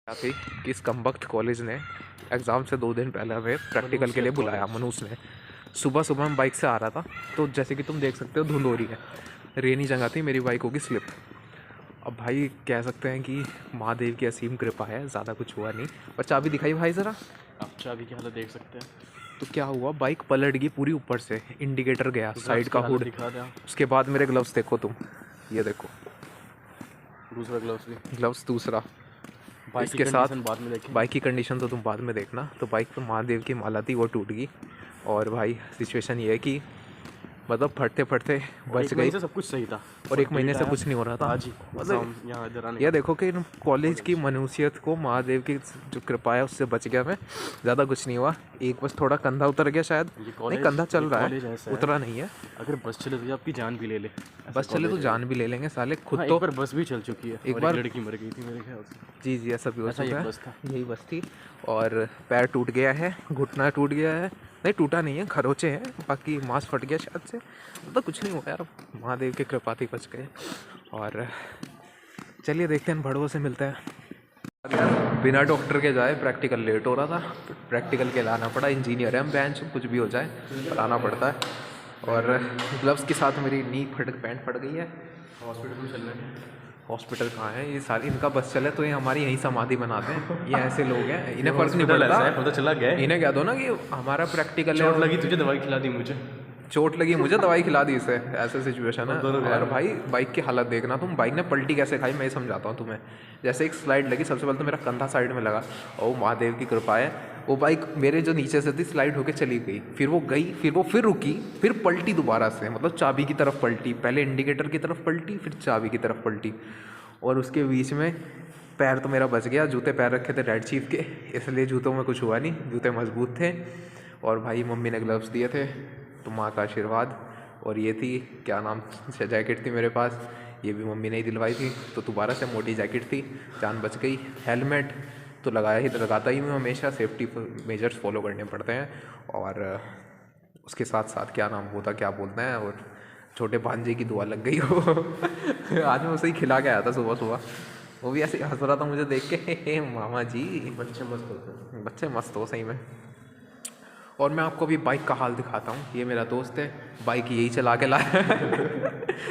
क्या थी कि इस कमबख्त कॉलेज ने एग्ज़ाम से 2 दिन पहले हमें प्रैक्टिकल के लिए बुलाया। मनुष ने सुबह सुबह मैं बाइक से आ रहा था, तो जैसे कि तुम देख सकते हो धुंध हो रही है, रेनी जगह थी, मेरी बाइक होगी स्लिप। अब भाई कह सकते हैं कि महादेव की असीम कृपा है, ज़्यादा कुछ हुआ नहीं। पर चाबी दिखाई भाई ज़रा। आप चाबी की हालत देख सकते हैं। तो क्या हुआ, बाइक पलट गई पूरी ऊपर से, इंडिकेटर गया, साइड का हुड। दिखा दें आप। उसके बाद मेरे ग्लव्स देखो तुम, ये देखो दूसरा ग्लव्स भी। ग्लव्स दूसरा। बाइक की इसके साथ कंडीशन बाद में देखें। बाइक की कंडीशन तो तुम बाद में देखना। तो बाइक पे महादेव की माला थी, वो टूट गई। और भाई सिचुएशन ये है कि मतलब फटते फटते बच गई। से सब कुछ सही था और 1 महीने से कुछ नहीं हो रहा था। आज ही मतलब यहाँ इधर आने यह देखो कि कॉलेज की मनुष्यत को महादेव की जो कृपा है उससे बच गया मैं। ज़्यादा कुछ नहीं हुआ, एक बस थोड़ा कंधा उतर गया शायद। नहीं, कंधा चल रहा है, उतरा नहीं है। अगर बस चले तो आपकी जान भी ले ले। बस चले तो जान भी ले लेंगे साले खुद। हाँ, तो एक बार बस भी चल चुकी है, एक बार लड़की मर गई थी मेरे ख्याल से। जी ऐसा भी हो चुका है। बस था। यही बस थी। और पैर टूट गया है, घुटना टूट गया है। नहीं टूटा नहीं है, खरोचे हैं, बाकी मांस फट गया शायद से। मतलब कुछ नहीं हुआ यार, महादेव की कृपा थी, बच गए। और चलिए देखते हैं, भड़वों से मिलते हैं। बिना डॉक्टर के जाए प्रैक्टिकल लेट हो रहा था, प्रैक्टिकल के लाना पड़ा। इंजीनियर है हम, बेंच कुछ भी हो जाए लाना पड़ता है। और ग्लव्स के साथ मेरी नी पैंट फट गई है। हॉस्पिटल में चल रहे हैं। हॉस्पिटल कहाँ है ये सारी, इनका बस चले तो ये हमारी यहीं समाधि बनाते हैं। ये ऐसे लोग हैं, इन्हें फर्क नहीं पड़ता। पता चला गया। इन्हें कह दो ना कि हमारा प्रैक्टिकल है। चोट लगी तुझे, दवाई खिला दी मुझे। चोट लगी मुझे, दवाई खिला दी इसे, ऐसे सिचुएशन है। और भाई बाइक की हालत देखना तुम, बाइक ने पलटी कैसे खाई मैं समझाता हूँ तुम्हें। जैसे एक स्लाइड लगी, सबसे पहले तो मेरा कंधा साइड में लगा, और महादेव की कृपा है वो बाइक मेरे जो नीचे से थी स्लाइड होके चली गई। फिर वो गई, फिर वो फिर रुकी, फिर पलटी दोबारा से, मतलब चाबी की तरफ पलटी। पहले इंडिकेटर की तरफ पलटी, फिर चाबी की तरफ पलटी। और उसके बीच में पैर तो मेरा बच गया, जूते पैर रखे थे रेड चीफ के, इसलिए जूतों में कुछ हुआ नहीं, जूते मजबूत थे। और भाई मम्मी ने ग्लव्स दिए थे, तो माँ का आशीर्वाद। और ये थी क्या नाम, जैकेट थी मेरे पास, ये भी मम्मी ने ही दिलवाई थी, तो दोबारा से मोटी जैकेट थी, जान बच गई। हेलमेट तो लगाता ही हूँ हमेशा, सेफ्टी मेजर्स फॉलो करने पड़ते हैं। और उसके साथ साथ क्या नाम होता, क्या बोलते हैं, और छोटे भांजे की दुआ लग गई हो। आज मैं उसे ही खिला के आया था सुबह सुबह, वो भी ऐसे हंस रहा था मुझे देख के। हे मामा जी, बच्चे मस्त होते हैं। बच्चे मस्त हो सही में। और मैं आपको अभी बाइक का हाल दिखाता हूँ। ये मेरा दोस्त है, बाइक यही चला के लाया।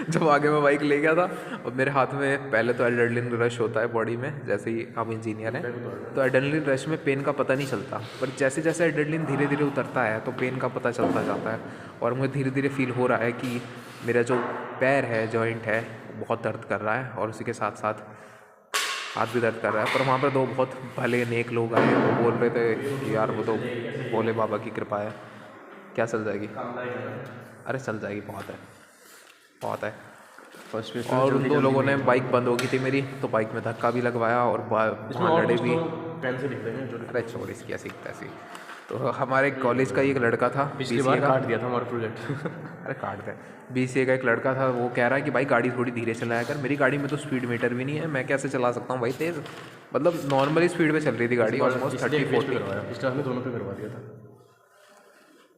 जब आगे मैं बाइक ले गया था, और मेरे हाथ में पहले तो एड्रेनलिन रश होता है बॉडी में, जैसे ही हम इंजीनियर हैं तो एड्रेनलिन रश में पेन का पता नहीं चलता। पर जैसे जैसे एड्रेनलिन धीरे धीरे उतरता है तो पेन का पता चलता जाता है। और मुझे धीरे धीरे फील हो रहा है कि मेरा जो पैर है, जॉइंट है, बहुत दर्द कर रहा है। और उसी के साथ साथ हाथ भी दर्द कर रहा है। पर वहाँ पर 2 बहुत भले नेक लोग आए, वो बोल रहे थे यार वो तो भोले बाबा की कृपा है, क्या चल जाएगी। अरे चल जाएगी, बहुत है बहुत है। और उन 2 लोगों ने बाइक बंद हो गई थी मेरी, तो बाइक में धक्का भी लगवाया और वहाँ लड़े भी। अरे छोड़ इसकी ऐसी तैसी। तो हमारे कॉलेज का एक लड़का था, पिछली बार काट दिया था हमारा प्रोजेक्ट। अरे काट दे। BCA का एक लड़का था, वो कह रहा है कि भाई गाड़ी थोड़ी धीरे चलाया कर। मेरी गाड़ी में तो स्पीड मीटर भी नहीं है, मैं कैसे चला सकता हूँ भाई तेज़। मतलब नॉर्मली स्पीड पे चल रही थी गाड़ी, ऑलमोस्ट 30-40 दोनों पे करवा दिया था।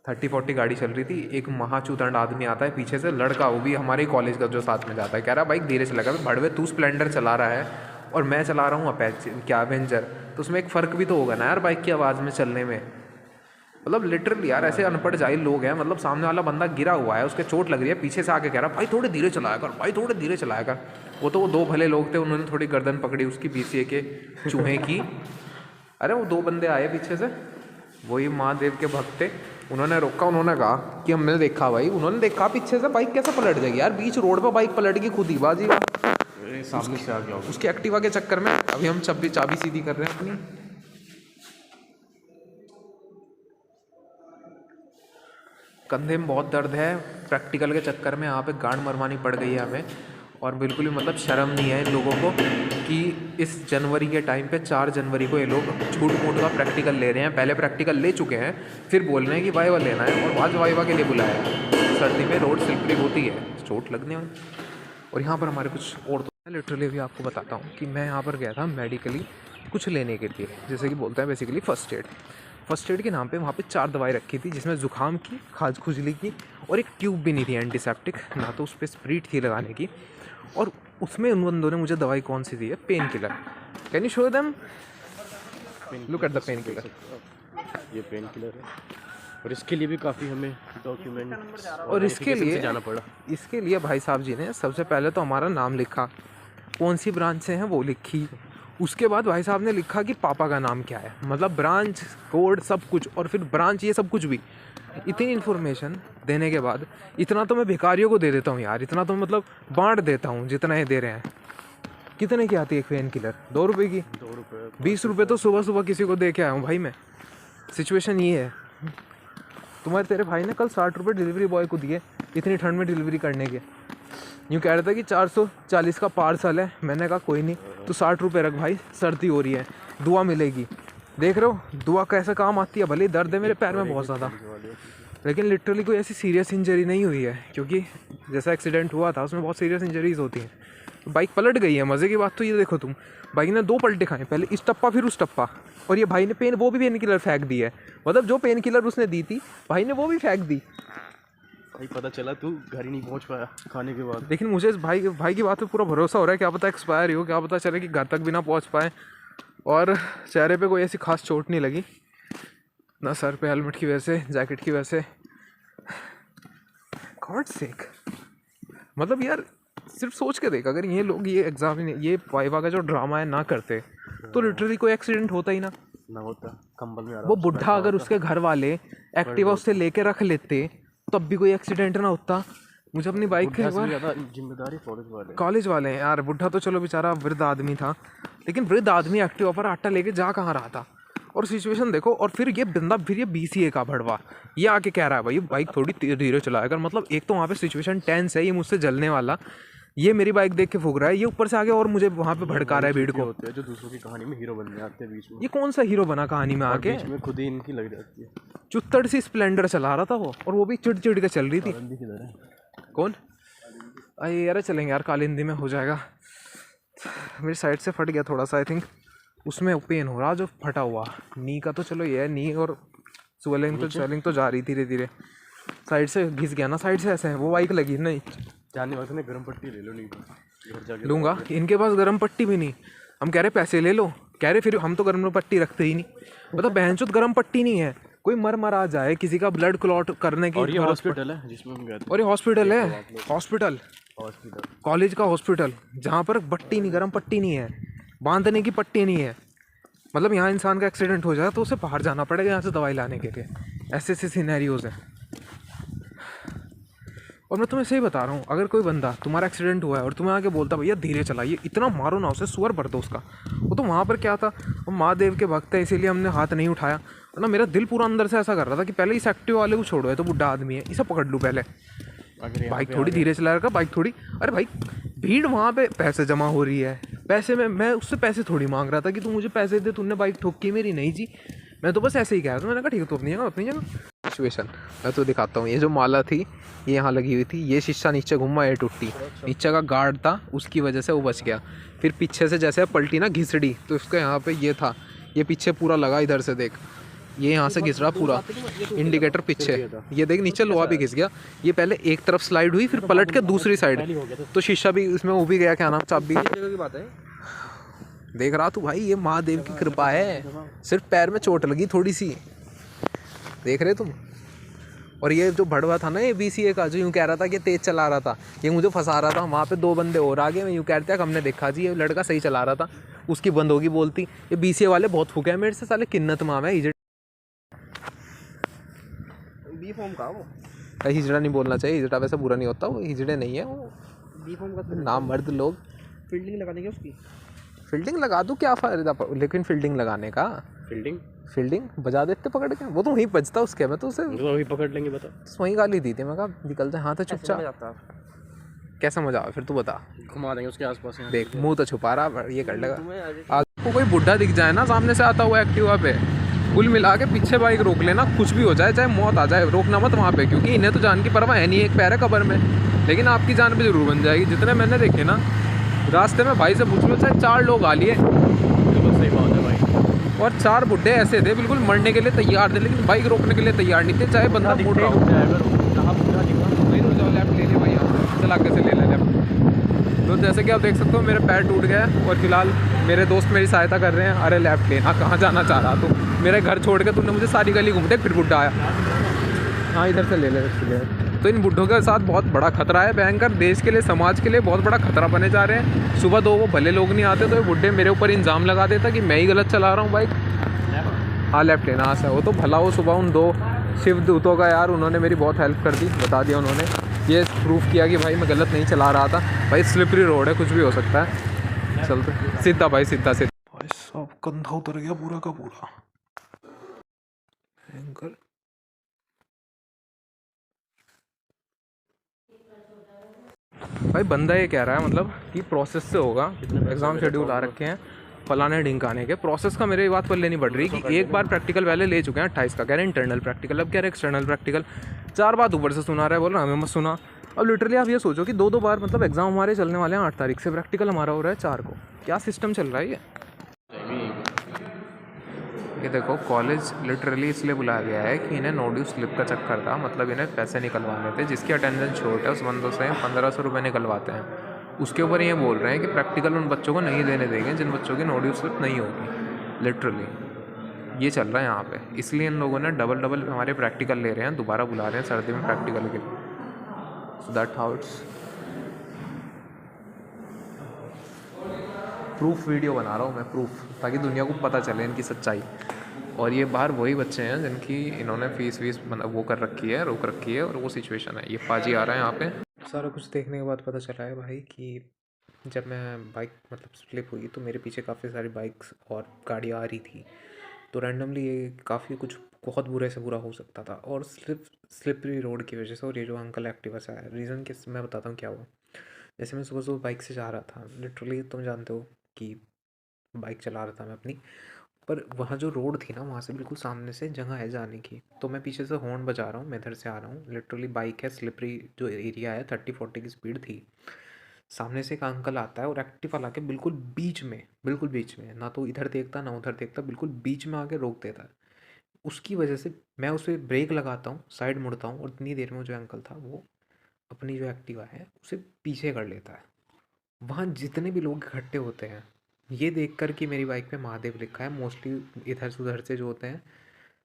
30-40 गाड़ी चल रही थी। एक महाचूतंड आदमी आता है पीछे से, लड़का, वो भी हमारे कॉलेज का जो साथ में जाता है, कह रहा है बाइक धीरे चला कर। भड़वे तू स्प्लेंडर चला रहा है और मैं चला रहा हूँ अपैच क्या एवेंजर, तो उसमें एक फ़र्क भी तो होगा ना यार बाइक की आवाज़ में चलने में। मतलब लिटरली यार ऐसे अनपढ़ जाहिल लोग हैं। मतलब सामने वाला बंदा गिरा हुआ है, उसके चोट लग रही है, पीछे से आके कह रहा भाई थोड़े धीरे चलाया कर, भाई थोड़े धीरे चलाया कर। वो तो वो 2 भले लोग थे, उन्होंने थोड़ी गर्दन पकड़ी उसकी, BCA के चूहे की। अरे वो 2 बंदे आए पीछे से, वही महादेव के भक्त थे, उन्होंने रोका। उन्होंने कहा कि हमने देखा भाई, उन्होंने देखा पीछे से बाइक कैसे पलट जाएगी यार, बीच रोड पर बाइक पलट गई खुद ही बाजी। सामने से आ गया उसकी एक्टिवा के चक्कर में अभी हम चाबी सीधी कर रहे हैं अपनी। कंधे में बहुत दर्द है, प्रैक्टिकल के चक्कर में यहाँ पे गांड मरवानी पड़ गई है हमें। और बिल्कुल भी मतलब शर्म नहीं है इन लोगों को कि इस जनवरी के टाइम पे 4 जनवरी को ये लोग झूठ मूठ का प्रैक्टिकल ले रहे हैं। पहले प्रैक्टिकल ले चुके हैं, फिर बोल रहे हैं कि वाइवा लेना है, और आज वाइवा के लिए बुलाया है। सर्दी में रोड स्लिपरी होती है, चोट लगने में। और यहाँ पर हमारे कुछ और तो लिटरली भी आपको बताता हूँ कि मैं यहाँ पर गया था मेडिकली कुछ लेने के लिए, जैसे कि बोलते हैं बेसिकली फर्स्ट एड के नाम पे वहाँ पे 4 दवाई रखी थी, जिसमें ज़ुकाम की, खाज खुजली की, और एक ट्यूब भी नहीं थी एंटीसेप्टिक, ना तो उस पर स्प्रीट थी लगाने की। और उसमें उन बंदों ने मुझे दवाई कौन सी दी है, pain killer. Can you show them. Look at the pain killer. ये पेन किलर है और इसके लिए भी काफ़ी हमें डॉक्यूमेंट और इसके लिए जाना पड़ा। इसके लिए भाई साहब जी ने सबसे पहले तो हमारा नाम लिखा, कौन सी ब्रांच से हैं वो लिखी, उसके बाद भाई साहब ने लिखा कि पापा का नाम क्या है, मतलब ब्रांच कोड सब कुछ, और फिर ब्रांच ये सब कुछ भी। इतनी इन्फॉर्मेशन देने के बाद इतना तो मैं भिखारियों को दे देता हूँ यार, इतना तो मतलब बांट देता हूँ जितना ये दे रहे हैं। कितने की आती है एक पेन किलर? 2 रुपये की? 2 रुपये 20 रुपये तो सुबह सुबह किसी को दे के आया हूँ भाई मैं। सिचुएशन ये है। तुम्हारे तेरे भाई ने कल 60 रुपये डिलीवरी बॉय को दिए इतनी ठंड में डिलीवरी करने के। यूँ कह रहा था कि 440 का पार्सल है। मैंने कहा कोई नहीं, तो 60 रुपये रख भाई, सर्दी हो रही है, दुआ मिलेगी। देख रहे हो दुआ कैसे काम आती है। भले दर्द है मेरे पैर में बहुत ज़्यादा, लेकिन लिटरली कोई ऐसी सीरियस इंजरी नहीं हुई है, क्योंकि जैसा एक्सीडेंट हुआ था उसमें बहुत सीरियस इंजरीज होती हैं। बाइक पलट गई है। मज़े की बात तो ये देखो तुम, बाइक ने 2 पलटे खाए, पहले इस टप्पा फिर उस टप्पा, और ये भाई ने वो भी पेन किलर फेंक दी है। मतलब जो पेन किलर उसने दी थी भाई ने वो भी फेंक दी। भाई पता चला तू घर ही नहीं पहुंच पाया खाने के बाद। लेकिन मुझे इस भाई की बात पे पूरा भरोसा हो रहा है, क्या पता एक्सपायर ही हो, क्या पता चले कि घर तक भी ना पहुँच पाए। और चेहरे पे कोई ऐसी खास चोट नहीं लगी, ना सर पे हेलमेट की वजह से, जैकेट की वजह से। गॉड सेक, मतलब यार सिर्फ सोच के देख, अगर ये लोग ये एग्जाम ये वाइवा का जो ड्रामा है ना करते तो लिटरली कोई एक्सीडेंट होता ही ना होता। कंबल में वो बुढ़ा अगर उसके घर वाले एक्टिवा उससे लेके रख लेते तब भी कोई एक्सीडेंट ना होता। मुझे अपनी बाइक के जिम्मेदारी कॉलेज वाले हैं यार। बुढ़ा तो चलो बेचारा वृद्ध आदमी था, लेकिन वृद्ध आदमी एक्टिवा पर आटा लेके जा कहाँ रहा था। और सिचुएशन देखो, और फिर ये बंदा फिर ये BCA का भड़वा ये आके कह रहा है भाई बाइक थोड़ी धीरे चलाया कर। मतलब एक तो वहाँ पे सिचुएशन टेंस है, ये मुझसे जलने वाला, ये मेरी बाइक देख के फूक रहा है, ये ऊपर से आगे और मुझे वहाँ पे भड़का रहा है भीड़ को। होते हैं जो दूसरों की कहानी में हीरो बनने आते हैं बीच में। ये कौन सा हीरो बना कहानी में आके? बीच में खुद ही इनकी लग जाती है। चुत्तड़ सी स्प्लेंडर चला रहा था वो, और वो भी चिड़ के चल रही थी। कौन? अरे यार चलेंगे यार, कालिंदी में हो जाएगा। मेरी साइड से फट गया थोड़ा सा, आई थिंक उसमें पेन हो रहा जो फटा हुआ नी का। तो चलो ये है नी, और स्वेलिंग तो जा रही धीरे धीरे। साइड से घिस गया ना, साइड से ऐसे है वो बाइक लगी नहीं। जाने वक्त में गर्म पट्टी ले लो, नहीं तो लूँगा। इनके पास गर्म पट्टी भी नहीं। हम कह रहे पैसे ले लो, कह रहे फिर हम तो गर्म पट्टी रखते ही नहीं। मतलब बहनचोद गर्म पट्टी नहीं है, कोई मर आ जाए, किसी का ब्लड क्लॉट करने की। और ये हॉस्पिटल है जिसमें हम गए थे। और ये हॉस्पिटल है, हॉस्पिटल कॉलेज का हॉस्पिटल, जहाँ पर पट्टी नहीं, गर्म पट्टी नहीं है, बांधने की पट्टी नहीं है। मतलब यहाँ इंसान का एक्सीडेंट हो जाए तो उसे बाहर जाना पड़ेगा यहाँ से दवाई लाने के लिए। ऐसे सिनेरियोज हैं। और मैं तुम्हें सही बता रहा हूँ, अगर कोई बंदा तुम्हारा एक्सीडेंट हुआ है और तुम्हें आके बोलता भैया धीरे चलाइए, इतना मारो ना उसे, सुअर भर दो उसका। वो तो वहाँ पर क्या था, वो महादेव के भक्त है इसीलिए हमने हाथ नहीं उठाया, वरना मेरा दिल पूरा अंदर से ऐसा कर रहा था कि पहले इस एक्टिव वाले को छोड़ो, है तो बुढ़ा आदमी है, इसे पकड़ लूँ पहले। बाइक थोड़ी धीरे चला रहा, बाइक थोड़ी। अरे भाई भीड़ वहाँ पे पैसे जमा हो रही है, पैसे में मैं उससे पैसे थोड़ी मांग रहा था कि तू मुझे पैसे दे, तूने बाइक ठोकी मेरी, नहीं जी मैं तो बस ऐसे ही कह रहा था। मैंने कहा ठीक है तो अपनी जगह। सिचुएशन मैं तो दिखाता हूँ। ये जो माला थी ये यहाँ लगी हुई थी, ये शीशा नीचे घुमा, ये टूटी, नीचे का गार्ड था उसकी वजह से वो बच गया। फिर पीछे से जैसे पलटी ना घिसड़ी, तो उसके यहाँ पे ये था, ये पीछे पूरा लगा, इधर से देख ये यहाँ से घिस रहा पूरा, इंडिकेटर पीछे, ये देख नीचे लोहा भी घिस गया। ये पहले एक तरफ स्लाइड हुई, फिर पलट के दूसरी साइड, तो शीशा भी इसमें वो भी गया, क्या नाम चाबी की बात है। देख रहा तू भाई, ये महादेव की कृपा है, सिर्फ पैर में चोट लगी थोड़ी सी, देख रहे तुम। और ये जो भड़वा था ना ये BCA का, जो यूँ कह रहा था कि तेज चला रहा था, ये मुझे फंसा रहा था। वहाँ पे 2 बंदे और आगे, मैं यूँ कहते हैं हमने देखा जी ये लड़का सही चला रहा था, उसकी बंद होगी बोलती। ये BCA वाले बहुत फूके हैं मेरे से, साले किन्नत माम है, हिजड़ा नहीं बोलना चाहिए, हिजड़ा वैसे बुरा नहीं होता, वो हिजड़े नहीं है, वो नाम मर्द लोग। फील्डिंग लगाने की उसकी, फील्डिंग लगा दूँ क्या फ़ायदा, लेकिन फील्डिंग लगाने का, फील्डिंग बजा देते पकड़ के, वो तो वहीं बजता उसके, मैं तो उसे वहीं पकड़ लेंगे। बता वहीं गाली दी थी, मैं कहा निकलते हाँ तो चुपचाप। कैसा मजा आया फिर तू बता, घुमा देंगे उसके आसपास। देख मुंह तो छुपा रहा, ये कर लेगा। आपको कोई बुढ़ा दिख जाए ना सामने से आता हुआ एक्टिवा पे, कुल मिला के पीछे बाइक रोक लेना, कुछ भी हो जाए, चाहे मौत आ जाए, रोकना मत वहाँ पे, क्योंकि इन्हें तो जान की परवाह है नहीं, एक पैर है कब्र में, लेकिन आपकी जान पे जरूर बन जाएगी। जितने मैंने देखे ना रास्ते में, भाई से पूछ लो, चाहे 4 लोग आ लिए, सही बात है भाई, और 4 बुड्ढे ऐसे थे बिल्कुल मरने के लिए तैयार थे, लेकिन बाइक रोकने के लिए तैयार नहीं थे, चाहे बंदा मुड़ रहा हो। लेफ्ट ले ले भाई, चला के से ले ले लेफ्ट। तो जैसे कि आप देख सकते हो मेरे पैर टूट गया है और फिलहाल मेरे दोस्त मेरी सहायता कर रहे हैं। अरे लेफ्ट लेना, कहाँ जाना चाह रहा तू? मेरे घर छोड़ के तूने मुझे सारी गली घूमते फिर बुड्ढा आया। हाँ इधर से ले ले इसलिए। तो इन बुड्ढों के साथ बहुत बड़ा खतरा है भयंकर, देश के लिए समाज के लिए बहुत बड़ा खतरा बने जा रहे हैं। सुबह 2 वो भले लोग नहीं आते तो ये बुड्ढे मेरे ऊपर इल्ज़ाम लगा देता कि मैं ही गलत चला रहा हूँ बाइक। हाँ लेफ्ट लेना से वो तो भला हो। सुबह उन 2 शिव दूतों का यार उन्होंने मेरी बहुत हेल्प कर दी, बता दिया उन्होंने, ये प्रूफ किया कि भाई मैं गलत नहीं चला रहा था। भाई स्लिपरी रोड है, कुछ भी हो सकता है। चलते सीधा भाई, सीधा सीधा। भाई सब कंधा उतर गया पूरा का पूरा। भयंकर। भाई बंदा ये कह रहा है मतलब कि प्रोसेस से होगा, एग्ज़ाम शेड्यूल आ रखे हैं फलाने ढिंकाने के। प्रोसेस का मेरे बात पल्ले नहीं पड़ रही कि एक बार प्रैक्टिकल पहले ले चुके हैं 28 का, कह रहे हैं इंटरनल प्रैक्टिकल, अब कह रहे हैं एक्सटर्नल प्रैक्टिकल। 4 बात ऊपर से सुना रहा है, बोल रहा हमें मत सुना। अब लिटरली आप ये सोचो कि 2 बार मतलब एग्ज़ाम हमारे चलने वाले हैं 8 तारीख से, प्रैक्टिकल हमारा हो रहा है 4 को। क्या सिस्टम चल रहा है ये देखो कॉलेज लिटरली इसलिए बुलाया गया है कि इन्हें नो ड्यू स्लिप का चक्कर था, मतलब इन्हें पैसे निकलवाने थे। जिसकी अटेंडेंस छोट है उस बंदों से 1500 रुपये निकलवाते हैं। उसके ऊपर ये बोल रहे हैं कि प्रैक्टिकल उन बच्चों को नहीं देने देंगे जिन बच्चों की नो ड्यू स्लिप नहीं होगी। लिटरली ये चल रहा है यहाँ पे, इसलिए इन लोगों ने डबल हमारे प्रैक्टिकल ले रहे हैं, दोबारा बुला रहे हैं सर्दी में प्रैक्टिकल के लिए। So that how it's. Proof video बना रहा हूँ मैं, प्रूफ, ताकि दुनिया को पता चले इनकी सच्चाई। और ये बाहर वही बच्चे हैं जिनकी इन्होंने फीस वो कर रखी है, रोक रखी है, और वो सिचुएशन है। ये पाजी आ रहा है यहाँ पे। सारा कुछ देखने के बाद पता चला है भाई कि जब मैं बाइक मतलब स्लिप हुई तो मेरे पीछे काफ़ी सारी बाइक्स और गाड़ियाँ आ रही थी। तो रैंडमली ये काफ़ी कुछ बहुत बुरे से बुरा हो सकता था, और स्लिपरी रोड की वजह से। और ये जो अंकल एक्टिवा से आया, रीज़न किस मैं बताता हूँ क्या हुआ। जैसे मैं सुबह सुबह बाइक से जा रहा था, लिटरली तुम जानते हो कि बाइक चला रहा था मैं अपनी, पर वहाँ जो रोड थी ना वहाँ से बिल्कुल सामने से जगह है जाने की। तो मैं पीछे से हॉर्न बजा रहा हूँ, मैं इधर से आ रहा हूँ, लिटरली बाइक है, स्लिपरी जो एरिया है, 30-40 की स्पीड थी। सामने से एक अंकल आता है और एक्टिवा ला के बिल्कुल बीच में, बिल्कुल बीच में, ना तो इधर देखता ना उधर देखता, बिल्कुल बीच में आके रोक देता है। उसकी वजह से मैं उसे ब्रेक लगाता हूँ, साइड मुड़ता हूँ, और इतनी देर में जो अंकल था वो अपनी जो एक्टिवा है उसे पीछे कर लेता है। वहाँ जितने भी लोग इकट्ठे होते हैं, ये देख कर कि मेरी बाइक पे महादेव लिखा है, मोस्टली इधर से उधर से जो होते हैं,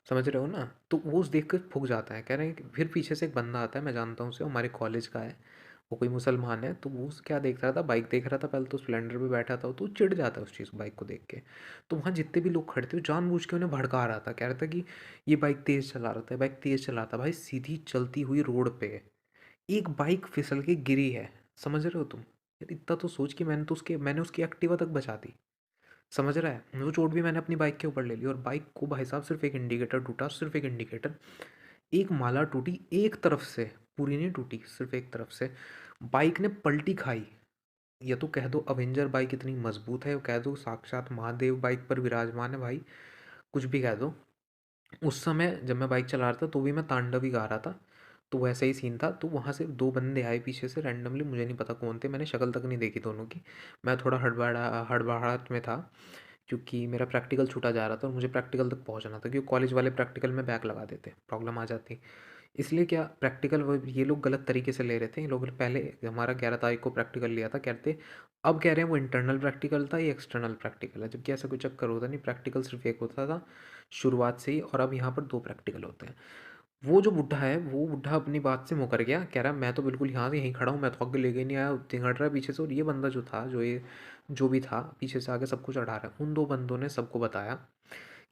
समझ रहे हो ना, तो वो उस देख कर फूक जाता है। कह रहे हैं कि फिर पीछे से एक बंदा आता है, मैं जानता हूँ उसे, हमारे कॉलेज का है, वो कोई मुसलमान है। तो वो क्या देख रहा था, बाइक देख रहा था पहले, तो स्प्लेंडर पे बैठा था, तो चिढ़ जाता है उस चीज़ बाइक को देख के। तो वहाँ जितने भी लोग खड़े थे वो जानबूझ के उन्हें भड़का रहा था, कह रहा था कि ये बाइक तेज़ चला रहा था, बाइक तेज़ चला था। भाई सीधी चलती हुई रोड पे एक बाइक फिसल के गिरी है, समझ रहे हो तुम? यार इतना तो सोच कि मैंने उसकी एक्टिवा तक बचा दी, समझ रहा है? वो चोट भी मैंने अपनी बाइक के ऊपर ले ली। और बाइक को भाई साहब सिर्फ एक इंडिकेटर टूटा, सिर्फ एक इंडिकेटर, एक माला टूटी एक तरफ से, पूरी नहीं टूटी, सिर्फ एक तरफ से। बाइक ने पलटी खाई। या तो कह दो अवेंजर बाइक इतनी मजबूत है, कह दो साक्षात महादेव बाइक पर विराजमान है भाई, कुछ भी कह दो। उस समय जब मैं बाइक चला रहा था तो भी मैं तांडव ही गा रहा था। तो वैसा ही सीन था। तो वहाँ से 2 बंदे आए पीछे से रैंडमली, मुझे नहीं पता कौन थे, मैंने शक्ल तक नहीं देखी दोनों की। मैं थोड़ा हड़बड़ाहट में था, क्योंकि मेरा प्रैक्टिकल छूटा जा रहा था और मुझे प्रैक्टिकल तक पहुँचना था, क्योंकि कॉलेज वाले प्रैक्टिकल में बैक लगा देते, प्रॉब्लम आ जाती। इसलिए क्या प्रैक्टिकल वो ये लोग गलत तरीके से ले रहे थे। ये लोग पहले हमारा 11 तारीख को प्रैक्टिकल लिया था, कहते अब कह रहे हैं वो इंटरनल प्रैक्टिकल था, ये एक्सटर्नल प्रैक्टिकल है, जबकि ऐसा कोई चक्कर होता नहीं। प्रैक्टिकल सिर्फ एक होता था शुरुआत से ही, और अब यहाँ पर 2 प्रैक्टिकल होते हैं। वो जो बुड्ढा है, वो बुड्ढा अपनी बात से मुकर गया, कह रहा मैं तो बिल्कुल यहाँ से यहीं खड़ा हूँ, मैं तो आगे लेके नहीं आया, चिंगड़ रहा है पीछे से। और ये बंदा जो था, जो भी था पीछे से आगे सब कुछ अड़ा रहा है। उन 2 बंदों ने सबको बताया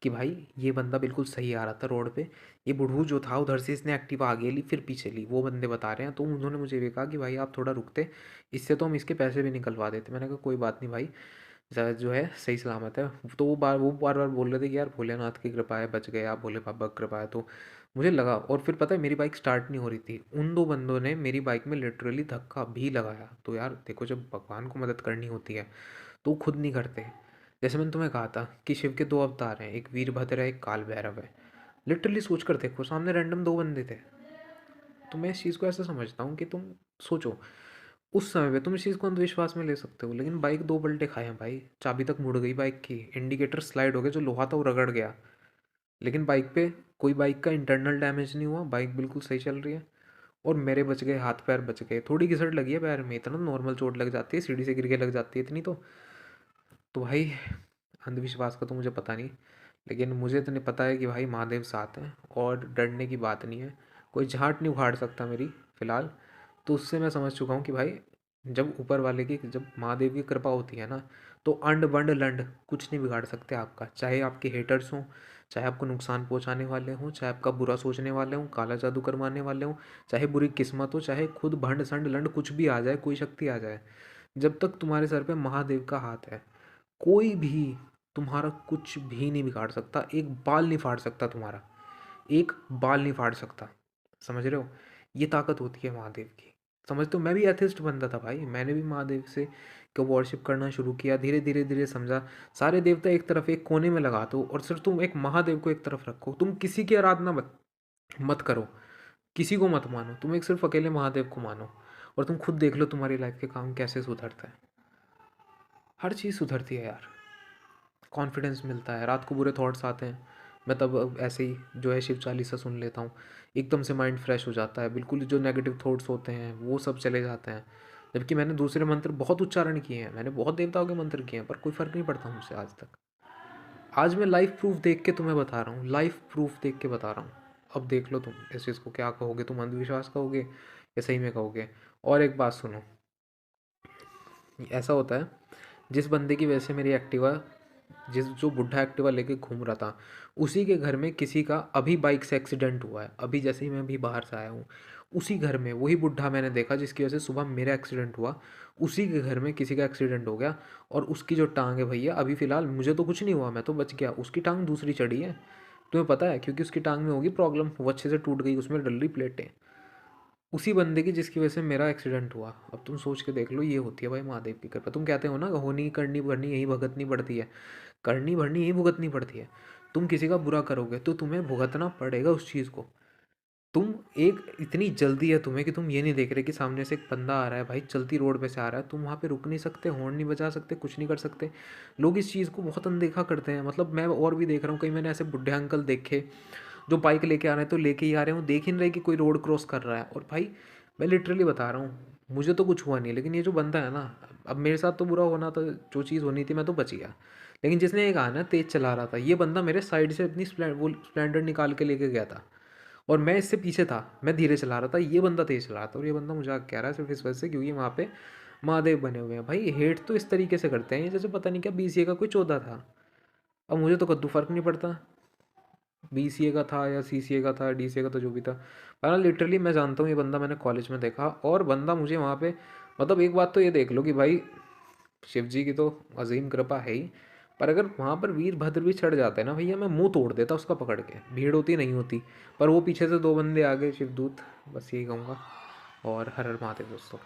कि भाई ये बंदा बिल्कुल सही आ रहा था रोड पे, ये बुढ़ू जो था उधर से इसने एक्टिवा आगे ली फिर पीछे ली, वो बंदे बता रहे हैं। तो उन्होंने मुझे भी कहा कि भाई आप थोड़ा रुकते, इससे तो हम इसके पैसे भी निकलवा देते। मैंने कहा कोई बात नहीं भाई, जो है सही सलामत है। तो वो बार बार बोल रहे थे कि यार भोलेनाथ की कृपा है, बच गए आप, भोले बाबा की कृपा है। तो मुझे लगा, और फिर पता है मेरी बाइक स्टार्ट नहीं हो रही थी, उन 2 बंदों ने मेरी बाइक में लिटरली धक्का भी लगाया। तो यार देखो, जब भगवान को मदद करनी होती है तो वो खुद नहीं करते। जैसे मैंने तुम्हें कहा था कि शिव के 2 अवतार हैं, एक वीरभद्र है, एक काल भैरव है। लिटरली सोच कर देखो, सामने रैंडम 2 बंदे थे। तो मैं इस चीज़ को ऐसे समझता हूँ कि तुम सोचो, उस समय पे तुम इस चीज़ को अंधविश्वास में ले सकते हो, लेकिन बाइक 2 पलटे खाए हैं भाई, चाबी तक मुड़ गई बाइक की, इंडिकेटर स्लाइड हो गया, जो लोहा था वो रगड़ गया। लेकिन बाइक पे कोई बाइक का इंटरनल डैमेज नहीं हुआ, बाइक बिल्कुल सही चल रही है। और मेरे बच गए, हाथ पैर बच गए, थोड़ी घिसट लगी है पैर में, इतना नॉर्मल चोट लग जाती है, सीढ़ी से गिर के लग जाती है इतनी तो भाई अंधविश्वास का तो मुझे पता नहीं, लेकिन मुझे इतने पता है कि भाई महादेव साथ हैं और डरने की बात नहीं है, कोई झाट नहीं उखाड़ सकता मेरी फ़िलहाल। तो उससे मैं समझ चुका हूँ कि भाई जब ऊपर वाले की, जब महादेव की कृपा होती है ना, तो अंड बंड लंड कुछ नहीं बिगाड़ सकते आपका, चाहे आपके हेटर्स हों, चाहे आपको नुकसान पहुंचाने वाले हों, चाहे आपका बुरा सोचने वाले हों, काला जादू करवाने वाले हों, चाहे बुरी किस्मत हो, चाहे खुद भंड संड लंड कुछ भी आ जाए, कोई शक्ति आ जाए, जब तक तुम्हारे सर पे महादेव का हाथ है, कोई भी तुम्हारा कुछ भी नहीं बिगाड़ सकता, एक बाल नहीं फाड़ सकता तुम्हारा, एक बाल नहीं फाड़ सकता। समझ रहे हो, ये ताकत होती है महादेव की। समझते हो, मैं भी एथिस्ट बनता था भाई, मैंने भी महादेव से को वर्शिप करना शुरू किया, धीरे धीरे धीरे समझा सारे देवता एक तरफ एक कोने में लगा दो और सिर्फ तुम एक महादेव को एक तरफ रखो, तुम किसी की आराधना मत करो, किसी को मत मानो, तुम एक सिर्फ अकेले महादेव को मानो, और तुम खुद देख लो तुम्हारी लाइफ के काम कैसे सुधरता है। हर चीज़ सुधरती है यार, कॉन्फिडेंस मिलता है, रात को बुरे थॉट्स आते हैं, मैं तब अब ऐसे ही जो है शिव चालीसा सुन लेता हूँ, एकदम से माइंड फ्रेश हो जाता है, बिल्कुल जो नेगेटिव थॉट्स होते हैं वो सब चले जाते हैं। जबकि मैंने दूसरे मंत्र बहुत उच्चारण किए हैं, मैंने बहुत देवताओं के मंत्र किए हैं, पर कोई फ़र्क नहीं पड़ता मुझसे आज तक। आज मैं लाइफ प्रूफ देख के तुम्हें बता रहा हूँ, लाइफ प्रूफ देख के बता रहा हूँ। अब देख लो तुम इस चीज़ को, क्या कहोगे, तुम अंधविश्वास कहोगे या सही में कहोगे। और एक बात सुनो, ऐसा होता है, जिस बंदे की वजह से मेरी एक्टिवा, जिस जो बुढ़ा एक्टिवा लेके घूम रहा था, उसी के घर में किसी का अभी बाइक से एक्सीडेंट हुआ है, अभी जैसे ही मैं अभी बाहर से आया हूँ, उसी घर में वही बुढ़ा मैंने देखा जिसकी वजह से सुबह मेरा एक्सीडेंट हुआ, उसी के घर में किसी का एक्सीडेंट हो गया, और उसकी जो टांग है भैया, अभी फ़िलहाल मुझे तो कुछ नहीं हुआ, मैं तो बच गया, उसकी टांग दूसरी चढ़ी है। तुम्हें पता है, क्योंकि उसकी टांग में होगी प्रॉब्लम, वो अच्छे से टूट गई, उसमें डल रही प्लेटें, उसी बंदे की जिसकी वजह से मेरा एक्सीडेंट हुआ। अब तुम सोच के देख लो, ये होती है भाई महादेव की कृपा। तुम कहते हो ना, होनी करनी भरनी यही भुगतनी पड़ती है, करनी भरनी यही भुगतनी पड़ती है। तुम किसी का बुरा करोगे तो तुम्हें भुगतना पड़ेगा उस चीज़ को। तुम एक इतनी जल्दी है तुम्हें कि तुम ये नहीं देख रहे कि सामने से एक बंदा आ रहा है भाई, चलती रोड पे से आ रहा है, तुम वहाँ पे रुक नहीं सकते, हॉर्न नहीं बजा सकते, कुछ नहीं कर सकते। लोग इस चीज़ को बहुत अनदेखा करते हैं, मतलब मैं और भी देख रहा हूँ, कई मैंने ऐसे बुढ़े अंकल देखे जो बाइक लेके आ रहे हैं, तो लेके ही आ रहे हैं, वो देख ही नहीं रहे कि कोई रोड क्रॉस कर रहा है। और भाई मैं लिटरली बता रहा हूँ, मुझे तो कुछ हुआ नहीं, लेकिन ये जो बंदा है ना, अब मेरे साथ तो बुरा होना था, जो चीज़ होनी थी मैं तो बच गया, लेकिन जिसने ये कहा ना तेज़ चला रहा था, ये बंदा मेरे साइड से अपनी वो स्प्लेंडर निकाल के लेके गया था, और मैं इससे पीछे था, मैं धीरे चला रहा था, ये बंदा तेज़ चला रहा था, और ये बंदा मुझे कह रहा है सिर्फ इस वजह से क्योंकि वहाँ पे महादेव बने हुए हैं। भाई हेट तो इस तरीके से करते हैं ये जैसे पता नहीं क्या BCA का कोई 14 था। अब मुझे तो कद्दू फर्क नहीं पड़ता, BCA का था या CCA का था, DCA का, तो जो भी था, पर लिटरली मैं जानता हूँ ये बंदा, मैंने कॉलेज में देखा, और बंदा मुझे वहाँ पे, मतलब एक बात तो ये देख लो कि भाई शिव जी की तो अजीम कृपा है ही, पर अगर वहाँ पर वीरभद्र भी चढ़ जाते हैं ना भैया, मैं मुंह तोड़ देता उसका पकड़ के, भीड़ होती नहीं होती, पर वो पीछे से 2 बंदे आ गए शिवदूत, बस यही कहूँगा। और हर हर महादेव दोस्तों।